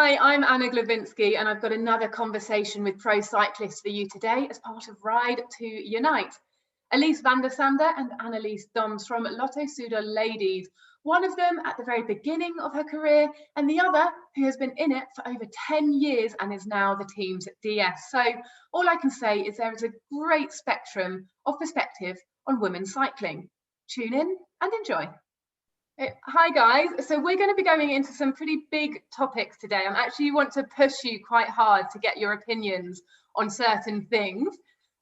Hi, I'm Anna Glowinski, and I've got another conversation with pro cyclists for you today as part of Ride to Unite. Elise Vander Sande and Annelies from Lotto Soudal Ladies, one of them at the very beginning of her career, and the other who has been in it for over 10 years and is now the team's DS. So all I can say is there is a great spectrum of perspective on women's cycling. Tune in and enjoy. Hi guys, so we're going to be going into some pretty big topics today. I actually want to push you quite hard to get your opinions on certain things,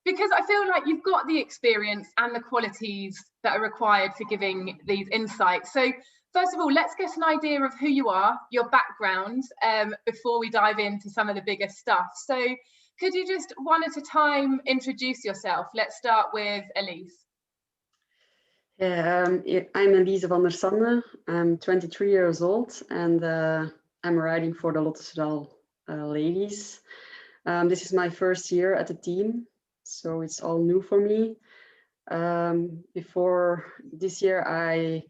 because I feel like you've got the experience and the qualities that are required for giving these insights. So first of all, let's get an idea of who you are, your background, before we dive into some of the bigger stuff. So could you just one at a time introduce yourself? Let's start with Elise. I'm Elise Vander Sande. I'm 23 years old, and I'm riding for the Lotto Soudal Ladies. This is my first year at the team, so it's all new for me. Before this year, I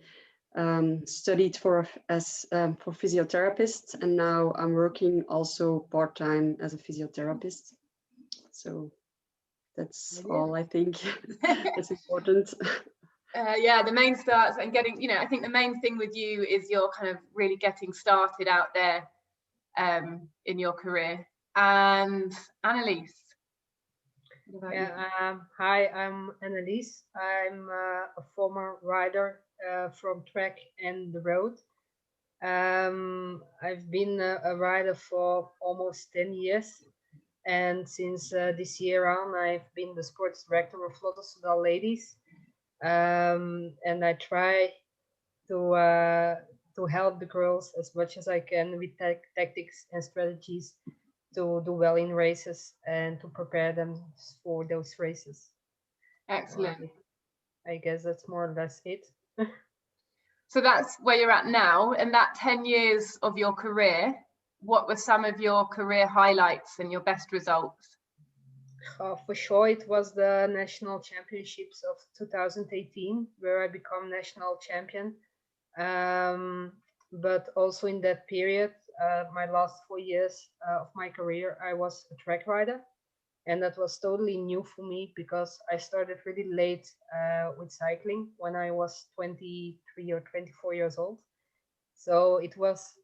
studied for physiotherapist, and now I'm working also part-time as a physiotherapist. So that's all I think is important. Yeah, the main starts and getting, I think the main thing with you is you're kind of really getting started out there in your career. And Annelies. Hi, I'm Annelies. I'm a former rider from track and the road. I've been a rider for almost 10 years. And since this year on, I've been the sports director of Lotto Soudal Ladies. And I try to help the girls as much as I can with tactics and strategies to do well in races and to prepare them for those races. Excellent. I guess that's more or less it. So that's where you're at now. And that 10 years of your career, what were some of your career highlights and your best results? For sure, it was the national championships of 2018 where I became national champion. But also in that period, my last 4 years of my career, I was a track rider. And that was totally new for me because I started really late with cycling when I was 23 or 24 years old. So it was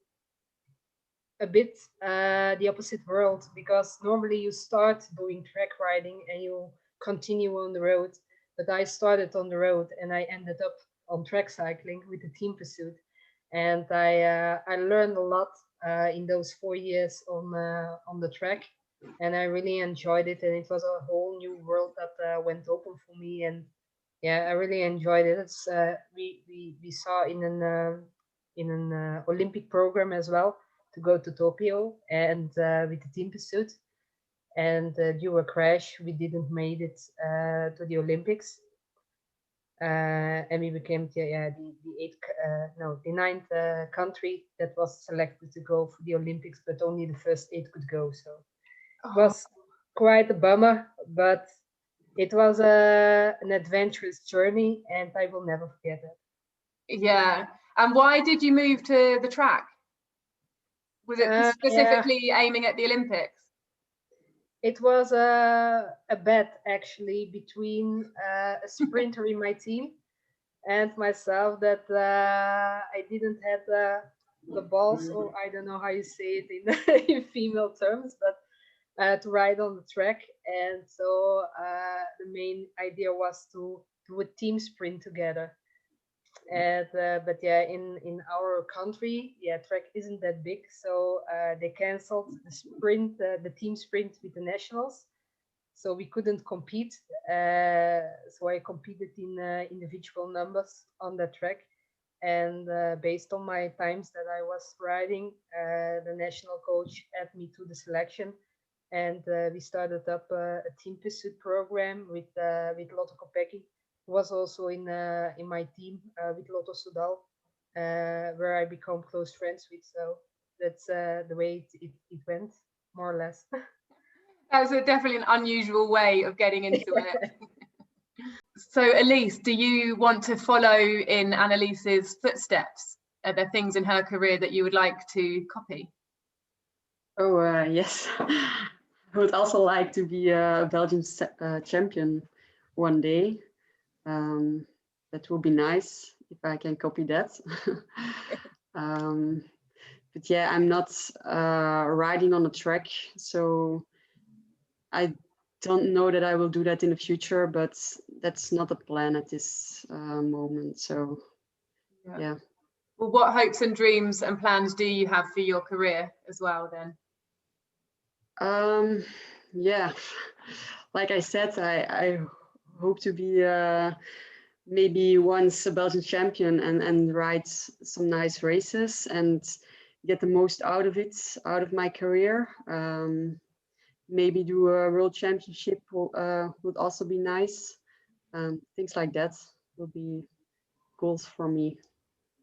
a bit the opposite world, because normally you start doing track riding and you continue on the road, but I started on the road and I ended up on track cycling with the team pursuit, and I learned a lot in those 4 years on the track, and I really enjoyed it, and it was a whole new world that went open for me, and yeah, I really enjoyed it. It's we saw in an Olympic program as well, to go to Tokyo and with the team pursuit, and due to a crash we didn't made it to the Olympics, and we became the ninth country that was selected to go for the Olympics, but only the first 8 could go. So it was quite a bummer, but it was an adventurous journey, and I will never forget it. Yeah. And why did you move to the track? Was it specifically aiming at the Olympics? It was a bet actually between a sprinter in my team and myself that I didn't have the balls, or I don't know how you say it in female terms, but to ride on the track. And so the main idea was to do a team sprint together. And but yeah, in our country, track isn't that big, so they canceled the sprint, the team sprint with the nationals, so we couldn't compete. So I competed in individual numbers on the track, and based on my times that I was riding, the national coach added me to the selection, and we started up a team pursuit program with Lotto Kopecky. Was also in my team with Lotto Soudal, where I become close friends with. So that's the way it went, more or less. That was definitely an unusual way of getting into it. So Elise, do you want to follow in Annelies's footsteps? Are there things in her career that you would like to copy? Oh, yes. I would also like to be a Belgian champion one day. That would be nice if I can copy that. um, but yeah, I'm not riding on a track, so I don't know that I will do that in the future, but that's not a plan at this moment. So yeah. Well, what hopes and dreams and plans do you have for your career as well then? Yeah, like I said, I hope to be maybe once a Belgian champion and ride some nice races and get the most out of it, out of my career. Maybe do a world championship would also be nice. Things like that will be goals for me.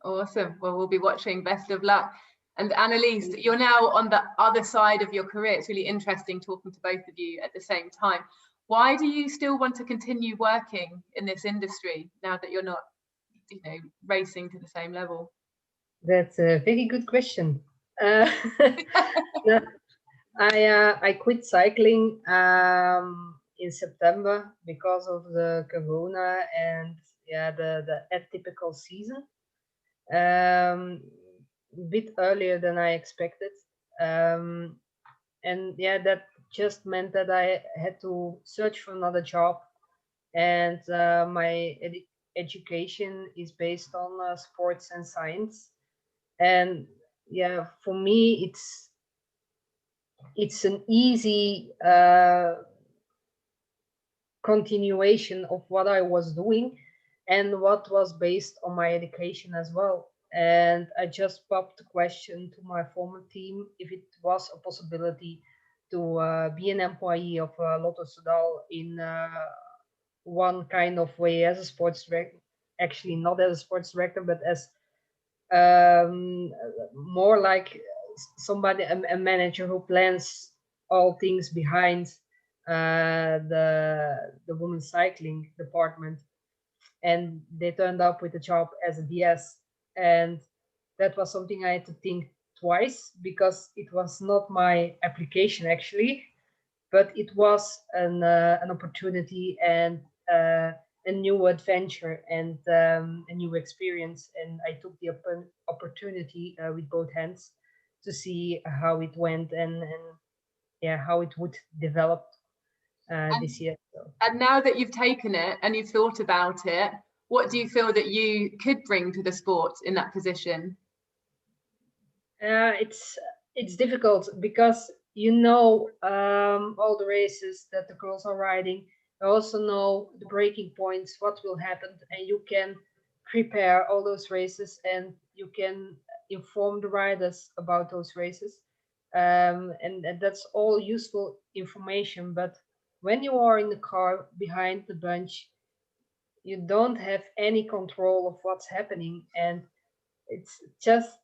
Awesome. Well, we'll be watching. Best of luck. And Annelies, you're now on the other side of your career. It's really interesting talking to both of you at the same time. Why do you still want to continue working in this industry now that you're not, racing to the same level? That's a very good question. I quit cycling in September because of the corona and the atypical season. A bit earlier than I expected. And yeah, that just meant that I had to search for another job. And my education is based on sports and science. And yeah, for me, it's an easy continuation of what I was doing and what was based on my education as well. And I just popped the question to my former team if it was a possibility to be an employee of Lotto Soudal in one kind of way as a sports director. Actually, not as a sports director, but as more like somebody, a manager who plans all things behind the women's cycling department. And they turned up with a job as a DS, and that was something I had to think twice because it was not my application actually, but it was an opportunity and a new adventure and a new experience. And I took the opportunity with both hands to see how it went and yeah, how it would develop this year. So. And now that you've taken it and you've thought about it, what do you feel that you could bring to the sport in that position? It's difficult because you know all the races that the girls are riding. You also know the breaking points, what will happen, and you can prepare all those races and you can inform the riders about those races. And that's all useful information. But when you are in the car behind the bunch, you don't have any control of what's happening, and it's just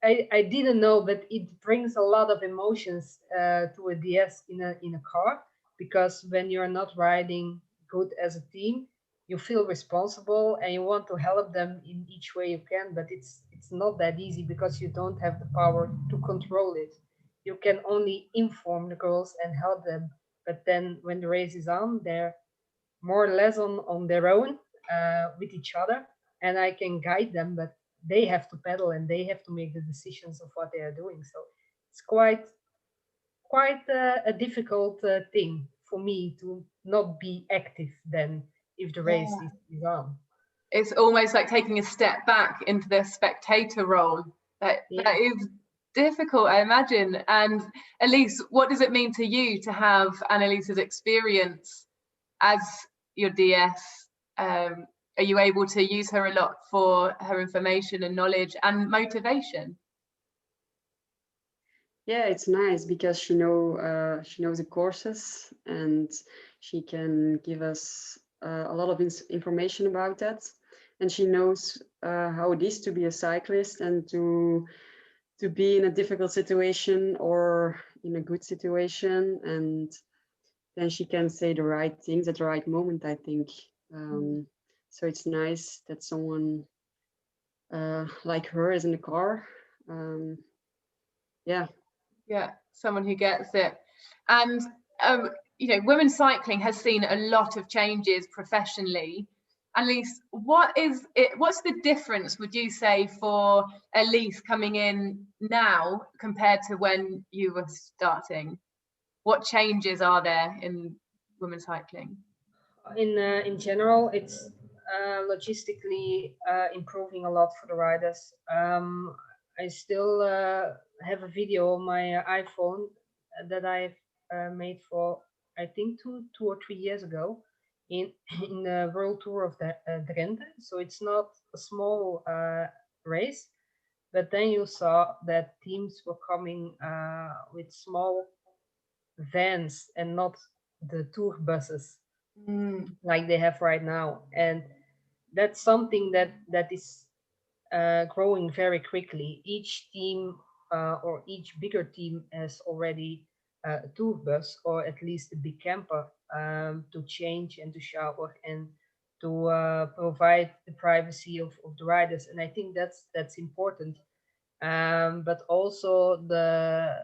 I didn't know, but it brings a lot of emotions to a DS in a car, because when you're not riding good as a team, you feel responsible and you want to help them in each way you can, but it's not that easy because you don't have the power to control it. You can only inform the girls and help them, but then when the race is on, they're more or less on their own with each other, and I can guide them, but they have to pedal and they have to make the decisions of what they are doing. So it's quite a difficult thing for me to not be active then if the race is on. It's almost like taking a step back into the spectator role. That is difficult, I imagine. And Elise, what does it mean to you to have Annelies's experience as your DS? Are you able to use her a lot for her information and knowledge and motivation? Yeah, it's nice because she knows the courses and she can give us a lot of information about that, and she knows how it is to be a cyclist and to be in a difficult situation or in a good situation, and then she can say the right things at the right moment, I think. So it's nice that someone like her is in the car. Yeah. Yeah, someone who gets it. And you know, women's cycling has seen a lot of changes professionally. Elise, what's the difference, would you say, for Elise coming in now compared to when you were starting? What changes are there in women's cycling? In general, it's logistically improving a lot for the riders. I still have a video on my iPhone that I've made for, I think, two or 3 years ago in the World Tour of the Drenthe. So it's not a small race, but then you saw that teams were coming with small vans and not the tour buses like they have right now, and that's something that is growing very quickly. Each team or each bigger team has already a tour bus, or at least a big camper, to change and to shower and to provide the privacy of the riders. And I think that's important. But also the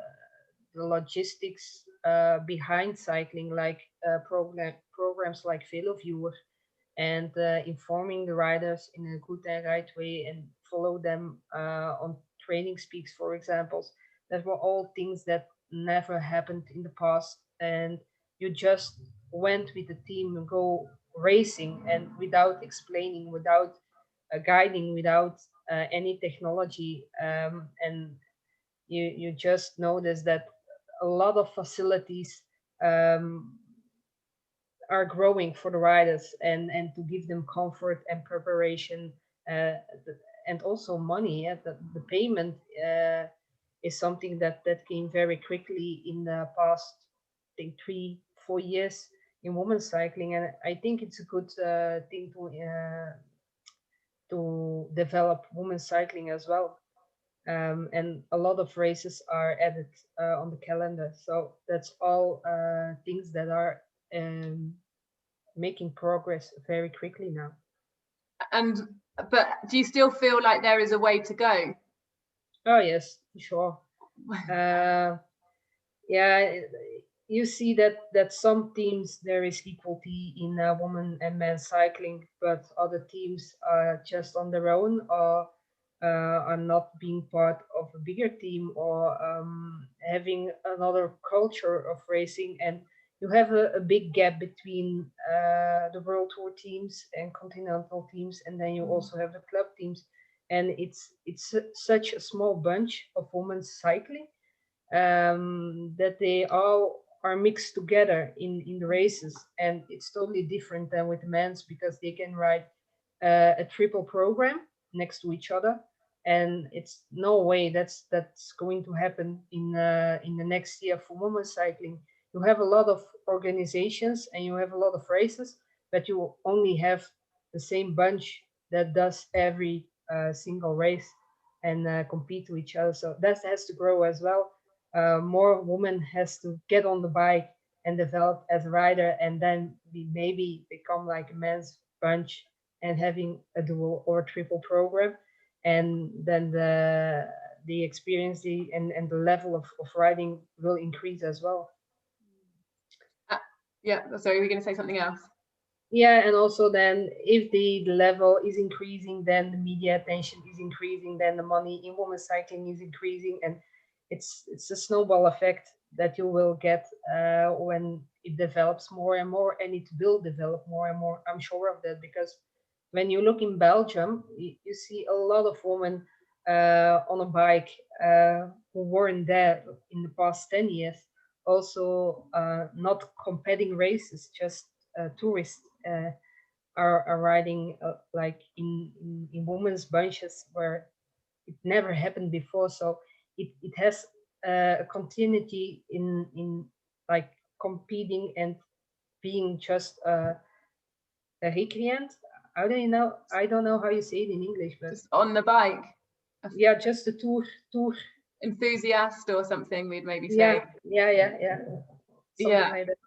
logistics behind cycling, like programs like VeloViewer, and informing the riders in a good and right way, and follow them on training speaks, for example. That were all things that never happened in the past, and you just went with the team and go racing, and without explaining, without guiding, without any technology, and you just notice that a lot of facilities are growing for the riders, and to give them comfort and preparation, and also money. The payment is something that came very quickly in the past, I think, 3-4 years in women's cycling, and I think it's a good thing to develop women's cycling as well. And a lot of races are added on the calendar, so that's all things that are making progress very quickly now. But do you still feel like there is a way to go? Oh yes, sure. Yeah, you see that some teams there is equality in women and men cycling, but other teams are just on their own, or are not being part of a bigger team, or having another culture of racing, and you have a big gap between the World Tour teams and continental teams, and then you also have the club teams, and it's such a small bunch of women cycling, that they all are mixed together in the races, and it's totally different than with the men's, because they can ride a triple program next to each other, and it's no way that's going to happen in the next year for women's cycling. You have a lot of organizations and you have a lot of races, but you only have the same bunch that does every single race and compete to each other. So that has to grow as well. More women has to get on the bike and develop as a rider, and then we maybe become like a men's bunch and having a dual or triple program, and then the experience and the level of riding will increase as well. Yeah, sorry, were you going to say something else? Yeah, and also then if the level is increasing, then the media attention is increasing, then the money in women's cycling is increasing, and it's a snowball effect that you will get when it develops more and more, and it will develop more and more. I'm sure of that, because when you look in Belgium, you see a lot of women on a bike who weren't there in the past 10 years. Also, not competing races, just tourists are riding like in women's bunches where it never happened before. So it has a continuity in like competing and being just a recreant. I don't know how you say it in English, but just on the bike. Yeah, just a tour enthusiast or something, we'd maybe say. Yeah. Something like that.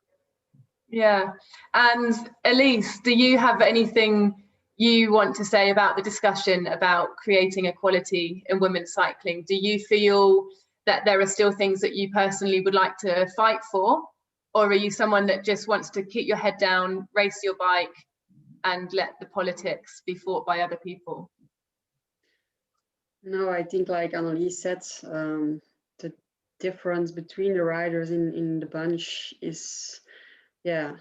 Yeah. And Elise, do you have anything you want to say about the discussion about creating equality in women's cycling? Do you feel that there are still things that you personally would like to fight for? Or are you someone that just wants to keep your head down, race your bike, and let the politics be fought by other people? No, I think like Annelies said, the difference between the riders in the bunch is, yeah,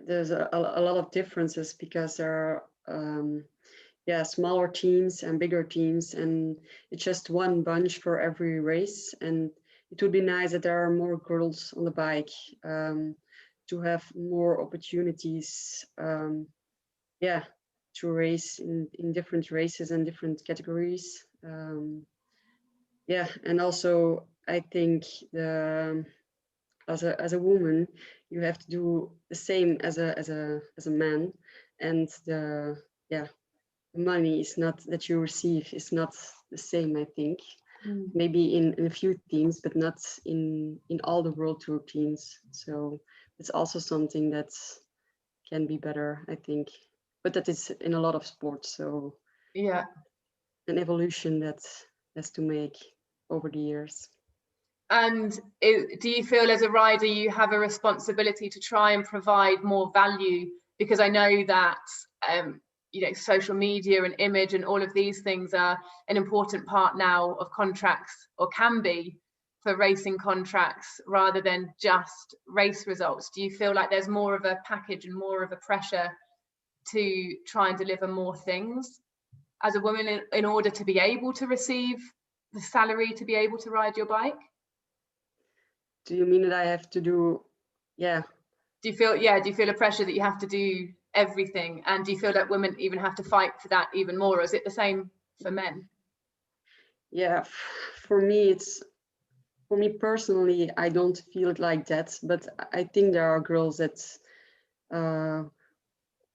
there's a lot of differences, because there are smaller teams and bigger teams, and it's just one bunch for every race. And it would be nice that there are more girls on the bike, to have more opportunities, to race in different races and different categories. And also I think as a woman, you have to do the same as a man, and the money is not that you receive is not the same, I think. Maybe in a few teams, but not in all the World Tour teams. So it's also something that can be better, I think. But that is in a lot of sports. So Yeah, an evolution that has to make over the years. and do you feel as a rider you have a responsibility to try and provide more value? Because I know that social media and image and all of these things are an important part now of contracts, or can be, for racing contracts, rather than just race results. Do you feel like there's more of a package and more of a pressure to try and deliver more things as a woman in order to be able to receive the salary to be able to ride your bike? Do you mean that I have to do, do you feel a pressure that you have to do everything? And do you feel that women even have to fight for that even more, or is it the same for men? For me personally, I don't feel it like that, but I think there are girls that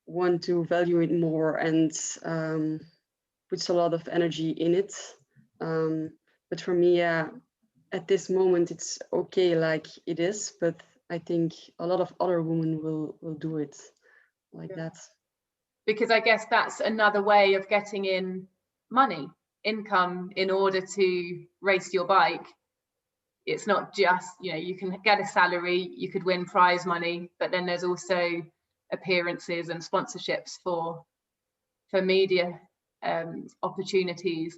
want to value it more and puts a lot of energy in it. But for me, at this moment, it's okay like it is, but I think a lot of other women will do it like that. Because I guess that's another way of getting in income in order to race your bike. It's not just, you can get a salary, you could win prize money, but then there's also appearances and sponsorships for media opportunities.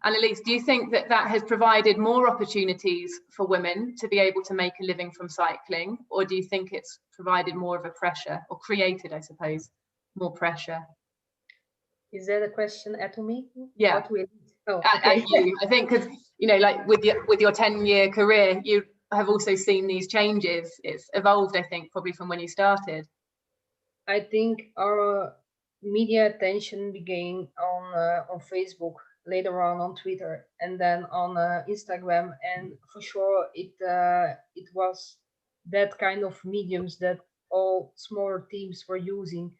Annelies, do you think that has provided more opportunities for women to be able to make a living from cycling, or do you think it's provided more of a pressure, or created, I suppose, more pressure? Is that a question at me? Yeah. Okay. You. I think because like with your 10-year career, you have also seen these changes. It's evolved, I think, probably from when you started. I think our media attention began on Facebook, later on Twitter, and then on Instagram, and for sure it was that kind of mediums that all smaller teams were using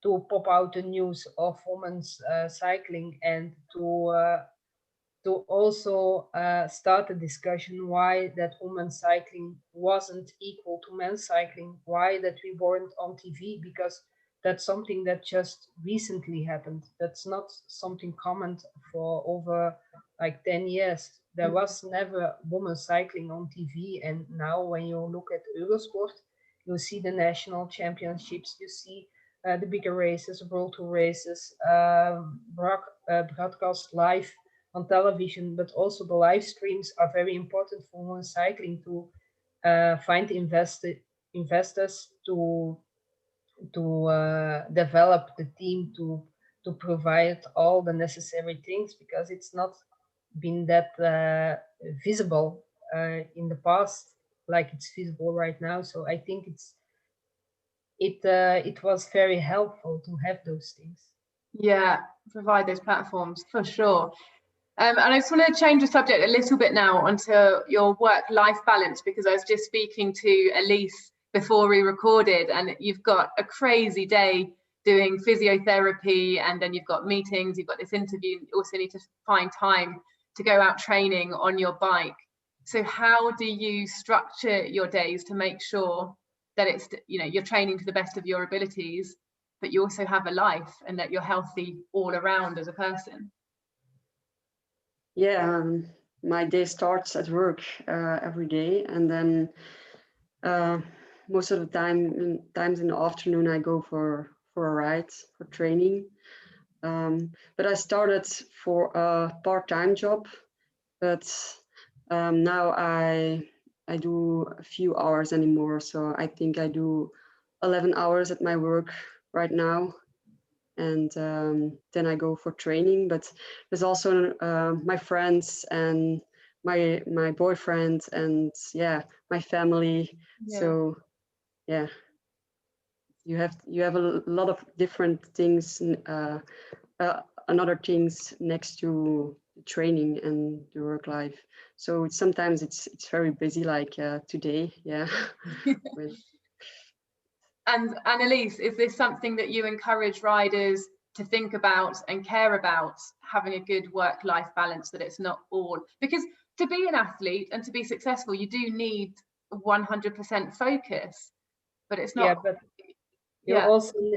to pop out the news of women's cycling, and to also start a discussion why that women's cycling wasn't equal to men's cycling, why that we weren't on TV, because that's something that just recently happened. That's not something common for over like 10 years. There was never women's cycling on TV, and now when you look at Eurosport, you see the national championships, you see the bigger races, World Tour races, broadcast live on television, but also the live streams are very important for women's cycling to find investors to develop the team, to provide all the necessary things, because it's not been that visible in the past like it's visible right now. So I think it was very helpful to have those things. Yeah, provide those platforms for sure. And I just want to change the subject a little bit now onto your work-life balance, because I was just speaking to Elise before we recorded, and you've got a crazy day doing physiotherapy, and then you've got meetings, you've got this interview, you also need to find time to go out training on your bike. So how do you structure your days to make sure that it's, you're training to the best of your abilities, but you also have a life and that you're healthy all around as a person? my day starts at work every day, and then most of the times in the afternoon I go for a ride for training. But I started for a part-time job, but now I do a few hours anymore. So I think I do 11 hours at my work right now, and then I go for training. But there's also my friends and my boyfriend and my family. Yeah. So yeah, you have a lot of different things, another things next to training and the work life. So sometimes it's very busy, like today. Yeah. And Annelies, is this something that you encourage riders to think about and care about, having a good work-life balance, that it's not all, because to be an athlete and to be successful, you do need 100% focus, but it's not. But Yeah.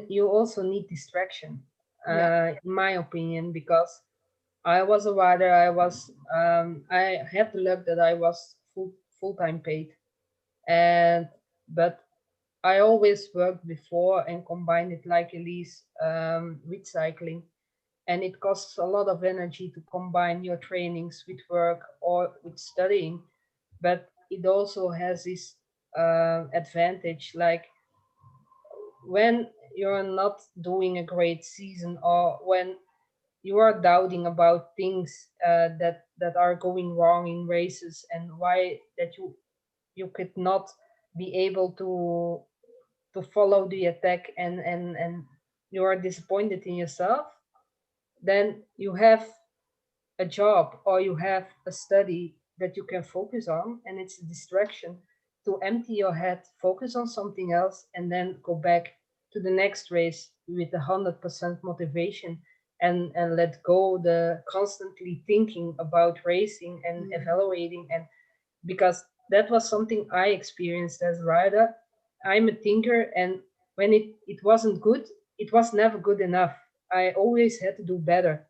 you also need distraction, Yeah. in my opinion, because I was a rider. I had the luck that I was full-time paid, and but I always worked before and combined it like Elise, with cycling, and it costs a lot of energy to combine your trainings with work or with studying, but it also has this advantage, like when you're not doing a great season, or when you are doubting about things that are going wrong in races, and why that you could not be able to follow the attack, and you are disappointed in yourself, then you have a job or you have a study that you can focus on, and it's a distraction to empty your head, focus on something else, and then go back to the next race with 100% motivation, and let go the constantly thinking about racing and evaluating. And because that was something I experienced as a rider. I'm a thinker, and when it wasn't good, it was never good enough. I always had to do better,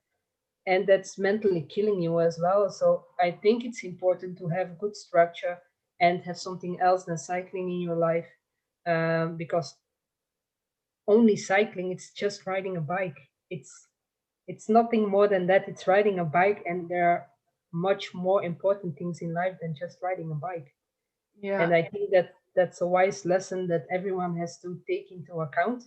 and that's mentally killing you as well. So I think it's important to have good structure and have something else than cycling in your life, because only cycling, it's just riding a bike. It's nothing more than that. It's riding a bike, and there are much more important things in life than just riding a bike. Yeah. And I think that that's a wise lesson that everyone has to take into account,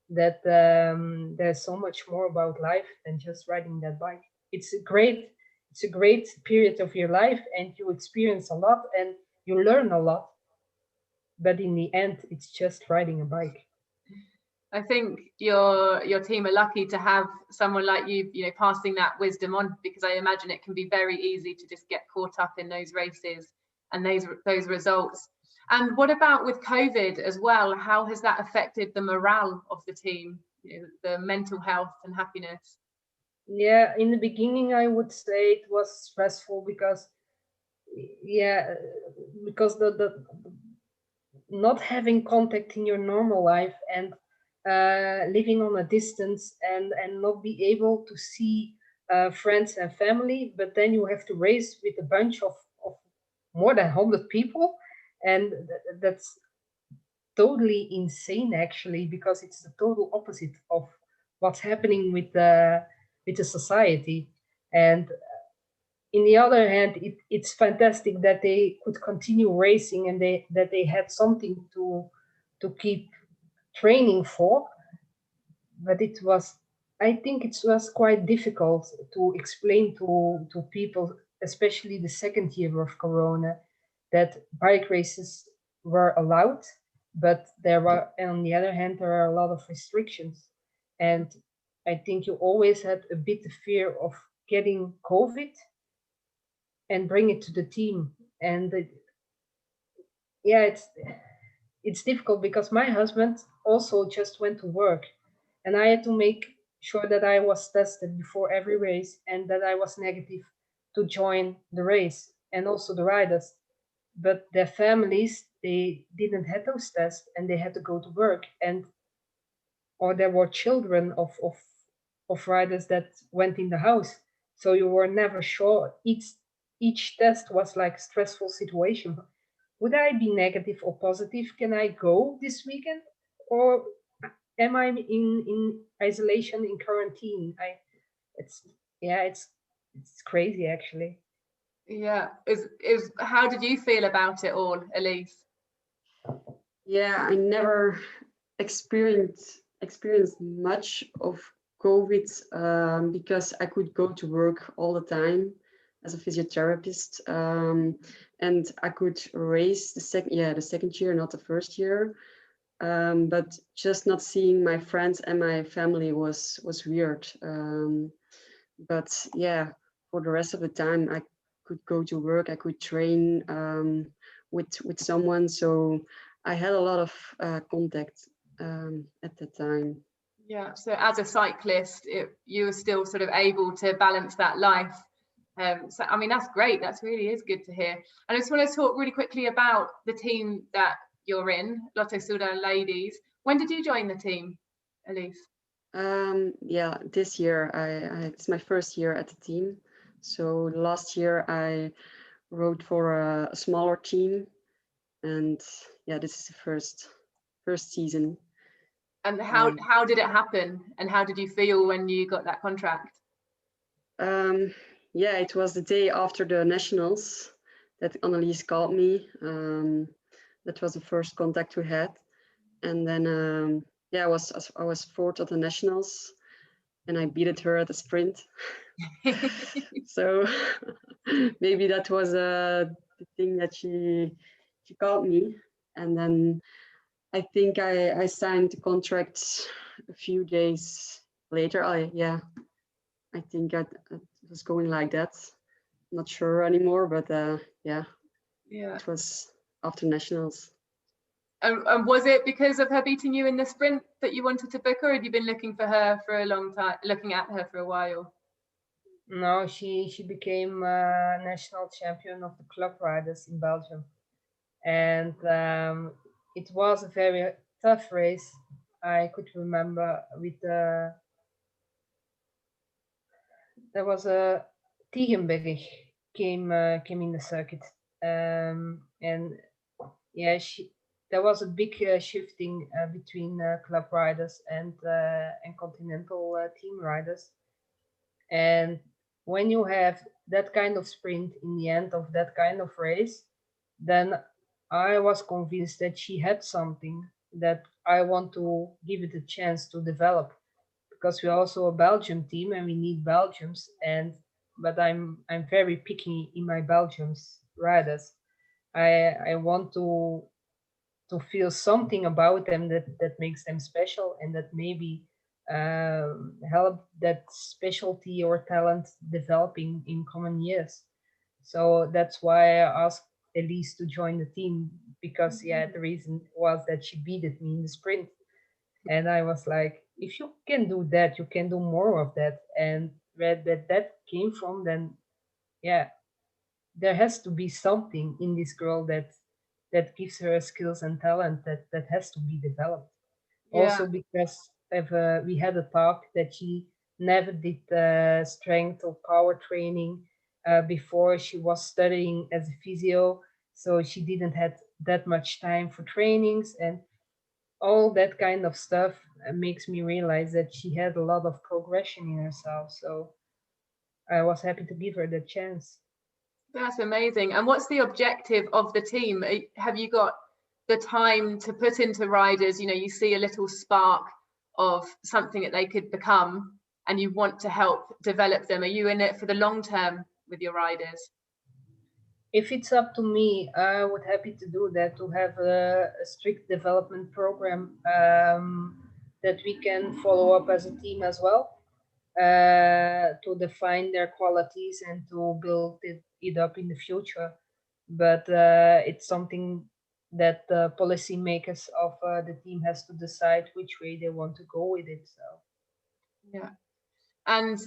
that there's so much more about life than just riding that bike. It's a great period of your life, and you experience a lot and you learn a lot, but in the end it's just riding a bike. I think your team are lucky to have someone like you know, passing that wisdom on, because I imagine it can be very easy to just get caught up in those races and those results. And what about with COVID as well? How has that affected the morale of the team, you know, the mental health and happiness? Yeah, in the beginning I would say it was stressful, because yeah, because the not having contact in your normal life, and living on a distance, and not be able to see friends and family, but then you have to race with a bunch of more than 100 people, and that's totally insane actually, because it's the total opposite of what's happening with the society. And in the other hand, it's fantastic that they could continue racing, and that they had something to keep training for. But I think it was quite difficult to explain to people, especially the second year of Corona, that bike races were allowed, but there were, on the other hand, there are a lot of restrictions. And I think you always had a bit of fear of getting COVID and bring it to the team. And yeah, it's difficult, because my husband also just went to work, and I had to make sure that I was tested before every race, and that I was negative to join the race, and also the riders. But their families, they didn't have those tests, and they had to go to work, and or there were children of riders that went in the house, so you were never sure. each test was like a stressful situation. Would I be negative or positive? Can I go this weekend, or am I in isolation, in quarantine? It's yeah, it's crazy actually. Yeah, is how did you feel about it all, Elise? Yeah, I never experienced much of COVID because I could go to work all the time as a physiotherapist, and I could race the second year, not the first year. But just not seeing my friends and my family was weird. But yeah, for the rest of the time, I could go to work. I could train with someone. So I had a lot of contact at that time. Yeah, so as a cyclist, you were still sort of able to balance that life. So I mean, that's great. That's really is good to hear. And I just want to talk really quickly about the team that you're in, Lotto Soudal Ladies. When did you join the team, Elise? Yeah, this year it's my first year at the team. So last year I rode for a smaller team, and yeah, this is the first season. And how did it happen? And how did you feel when you got that contract? Yeah, it was the day after the nationals that Annelies called me. That was the first contact we had, and then yeah, I was fourth at the nationals, and I beat her at the sprint. So maybe that was the thing that she called me, and then I think I signed the contract a few days later. I think it was going like that. Not sure anymore, but yeah, it was after nationals. And was it because of her beating you in the sprint that you wanted to book her, or had you been looking for her for a long time, looking at her for a while? No, she became national champion of the club riders in Belgium, and it was a very tough race. I could remember with there was a Tiegenberg came in the circuit, and yeah, there was a big shifting between club riders and continental team riders, and when you have that kind of sprint in the end of that kind of race, then I was convinced that she had something that I want to give it a chance to develop, because we're also a Belgium team and we need Belgiums, but I'm very picky in my Belgiums riders. I want to feel something about them that makes them special, and that maybe help that specialty or talent developing in common years. So that's why I asked Elise to join the team, because yeah, the reason was that she beat me in the sprint, and I was like, if you can do that, you can do more of that. And where that came from, then yeah, there has to be something in this girl that gives her skills and talent that has to be developed. Yeah. Also because we had a talk that she never did strength or power training before she was studying as a physio, so she didn't have that much time for trainings, and all that kind of stuff makes me realize that she had a lot of progression in herself. So I was happy to give her the chance. That's amazing. And what's the objective of the team? Have you got the time to put into riders, you see a little spark of something that they could become, and you want to help develop them? Are you in it for the long term with your riders? If it's up to me, I would happy to do that, to have a strict development program that we can follow up as a team as well, to define their qualities and to build it up in the future. But it's something that the policymakers of the team has to decide which way they want to go with it. So yeah. And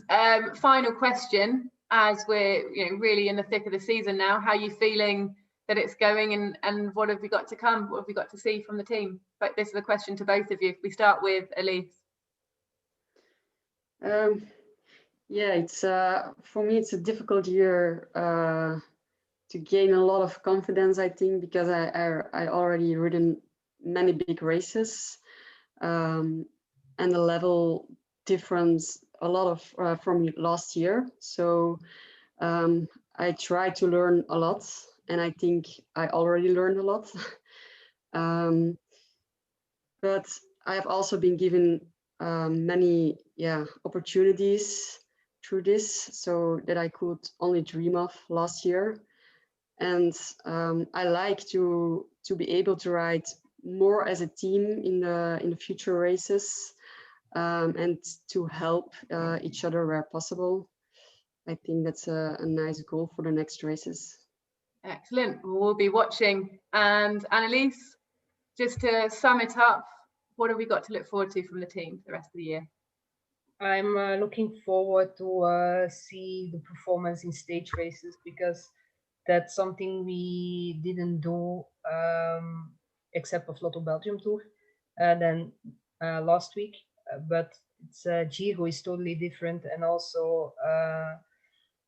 final question, as we're really in the thick of the season now, how are you feeling that it's going, and what have we got to come? What have we got to see from the team? But this is a question to both of you. We start with Elise. Yeah, it's for me it's a difficult year to gain a lot of confidence, I think, because I already ridden many big races, and the level difference a lot of from last year. So I try to learn a lot, and I think I already learned a lot. But I have also been given many opportunities through this, so that I could only dream of last year. And I like to be able to ride more as a team in the future races, and to help each other where possible. I think that's a nice goal for the next races. Excellent. We'll be watching. And Annelies, just to sum it up, what have we got to look forward to from the team for the rest of the year? I'm looking forward to see the performance in stage races, because that's something we didn't do except of Lotto Belgium Tour then last week. But it's Giro is totally different, and also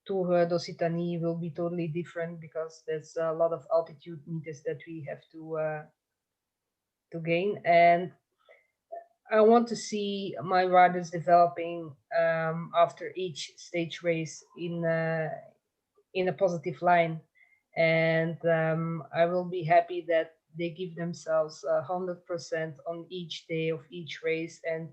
Tour d'Occitanie will be totally different, because there's a lot of altitude meters that we have to gain. And I want to see my riders developing after each stage race in a positive line, and I will be happy that they give themselves 100% on each day of each race, and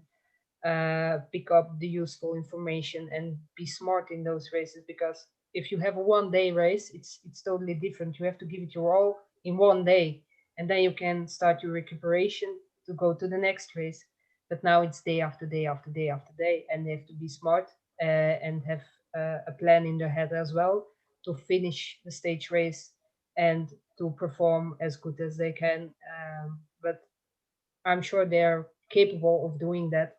pick up the useful information and be smart in those races. Because if you have a 1 day race, it's totally different. You have to give it your all in 1 day, and then you can start your recuperation to go to the next race. But now it's day after day after day after day, and they have to be smart and have a plan in their head as well, to finish the stage race and to perform as good as they can. But I'm sure they're capable of doing that.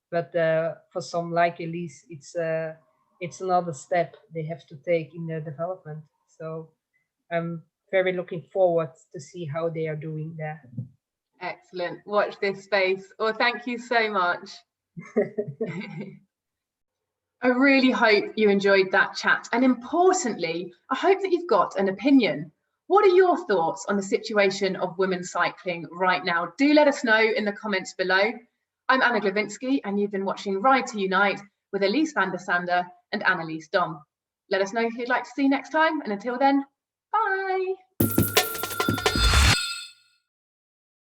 But for some like Elise, it's another step they have to take in their development. So I'm very looking forward to see how they are doing there. Excellent. Watch this space. Well, thank you so much. I really hope you enjoyed that chat. And importantly, I hope that you've got an opinion. What are your thoughts on the situation of women's cycling right now? Do let us know in the comments below. I'm Anna Glowinski, and you've been watching Ride to Unite with Elise Vander Sande and Annelies Dom. Let us know who you'd like to see next time. And until then, bye.